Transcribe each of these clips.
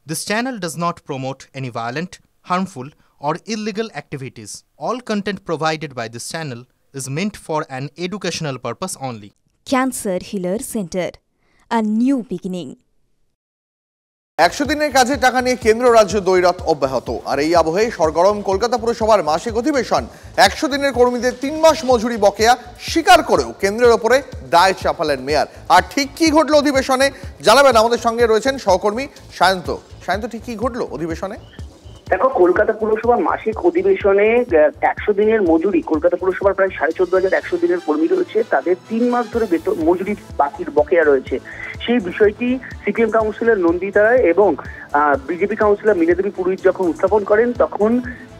This channel does not promote any violent, harmful, or illegal activities. All content provided by this channel is meant for an educational purpose only. Cancer Healer Center, a new beginning. 100 দিনের কাজের টাকা নিয়ে কেন্দ্র রাজ্য দ্বৈরথ অব্যাহত আর এই আবহে সরগরম কলকাতা পুরসভার মাসিক অধিবেশন 100 দিনের কর্মীদের 3 মাস মজুরি বকেয়া স্বীকার করেও কেন্দ্রের উপরে দায় চাপালেন মেয়র। আর ঠিক কি ঘটলো অধিবেশনে জানাবেন আমাদের সঙ্গে রয়েছেন সহকর্মী সায়ন্ত। সায়ন্ত, ঠিক কি ঘটলো অধিবেশনে? দেখো, কলকাতা পুরসভার মাসিক অধিবেশনে 100 দিনের মজুরি, কলকাতা পুরসভার প্রায় 14,500 দিনের কর্মী রয়েছে, তাদের 3 মাস ধরে বেতন মজুরি বাকির বকেয়া রয়েছে। সেই বিষয়টি সিপিএম কাউন্সিলর নন্দিতা রায় এবং বিজেপি কাউন্সিলর মীনা দেবী পুরোহিত যখন উত্থাপন করেন, তখন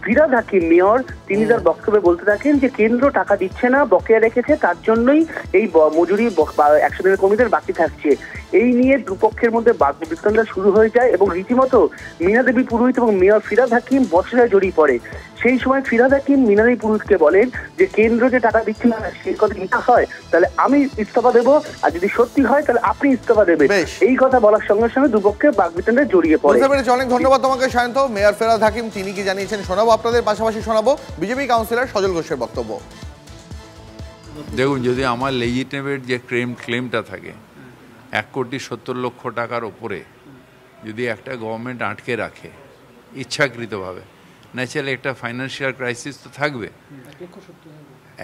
ফিরহাদ হাকিম মেয়র তিনি তার বক্তব্যে বলতে থাকেন যে কেন্দ্র টাকা দিচ্ছে না, বকেয়া রেখেছে, তার জন্যই এই মজুরি 100 দিনের কর্মীদের বাকি থাকছে। এই নিয়ে দুপক্ষের মধ্যে বাকবিতণ্ডা শুরু হয়ে যায় এবং রীতিমতো মীনা দেবী পুরোহিত এবং মেয়র ফিরহাদ হাকিম বচসায় জড়িয়ে পড়ে। সেই সময় ফিরহাদ হাকিম মীনা দেবী পুরোহিতকে বলেন যে কেন্দ্র যে টাকা দিচ্ছে না সেই কথা মিথ্যা হয়, তাহলে আমি ইস্তফা দেবো, আর যদি সত্যি হয় তাহলে আপনি ইস্তফা দেবেন। এই কথা বলার সঙ্গে সঙ্গে দুপক্ষের বাকবিতণ্ডায় জড়িয়ে পড়ে। অনেক ধন্যবাদ তোমাকে সায়ন্ত। মেয়র ফিরহাদ হাকিম তিনি কি জানিয়েছেন শোনাবো আপনাদের, পাশাপাশি শোনাবো বিজেপি কাউন্সিলর সজল ঘোষের বক্তব্য। দেখুন, যদি আমার লেজিটিমেট যে ক্লেমটা থাকে 1,70,00,000 টাকার ওপরে যদি একটা গভর্নমেন্ট আটকে রাখে ইচ্ছাকৃতভাবে, ন্যাচারালি একটা ফাইন্যান্সিয়াল ক্রাইসিস তো থাকবে।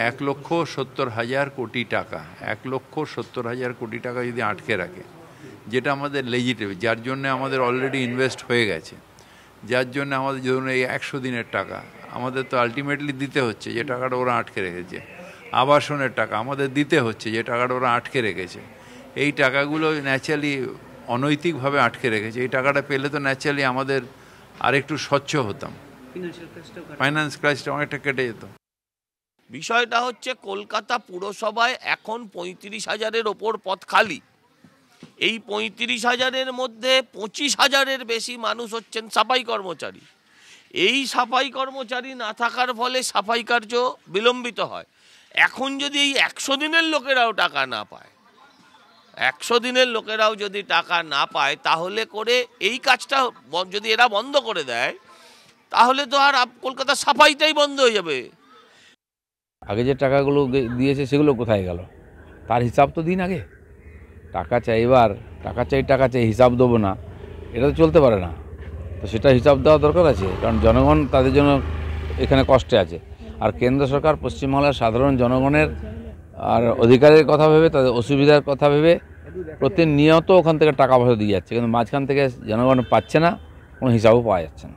1,70,000 কোটি টাকা, 1,70,000 কোটি টাকা যদি আটকে রাখে, যেটা আমাদের লেজিটিমেট, যার জন্য আমাদের অলরেডি ইনভেস্ট হয়ে গেছে, যার জন্য আমাদের ধরুন এই 100 দিনের টাকা আমাদের তো আলটিমেটলি দিতে হচ্ছে, যে টাকাটা ওরা আটকে রেখেছে। আবাসনের টাকা আমাদের দিতে হচ্ছে, যে টাকাটা ওরা আটকে রেখেছে। এই টাকাগুলো ন্যাচারালি অনৈতিকভাবে আটকে রেখেছে। এই টাকাটা পেলে তো ন্যাচারালি আমাদের আরেকটু স্বচ্ছ হতাম, ফাইন্যান্স ক্রাইসিসটা অনেকটা কেটে যেত। বিষয়টা হচ্ছে কলকাতা পুরসভায় এখন 35,000-এর ওপর পদ খালি। এই 35,000-এর মধ্যে 25,000-এর বেশি মানুষ হচ্ছেন সাফাই কর্মচারী। এই সাফাই কর্মচারী না থাকার ফলে সাফাই কার্য বিলম্বিত হয়। এখন যদি এই 100 দিনের লোকেরাও টাকা না পায়, 100 দিনের লোকেরাও যদি টাকা না পায়, তাহলে করে এই কাজটা যদি এরা বন্ধ করে দেয়, তাহলে তো আর কলকাতা সাফাইটাই বন্ধ হয়ে যাবে। আগে যে টাকাগুলো দিয়েছে সেগুলো কোথায় গেল তার হিসাব তো দিন আগে। টাকা চাইবার টাকা চাই হিসাব দেবো না, এটা তো চলতে পারে না। তো সেটা হিসাব দেওয়া দরকার আছে, কারণ জনগণ তাদের জন্য এখানে কষ্টে আছে। আর কেন্দ্র সরকার পশ্চিমবাংলার সাধারণ জনগণের আর অধিকারের কথা ভেবে, তাদের অসুবিধার কথা ভেবে প্রতিনিয়ত ওখান থেকে টাকা পয়সা দিয়ে যাচ্ছে, কিন্তু মাঝখান থেকে জনগণ পাচ্ছে না, কোনো হিসাবও পাওয়া যাচ্ছে না।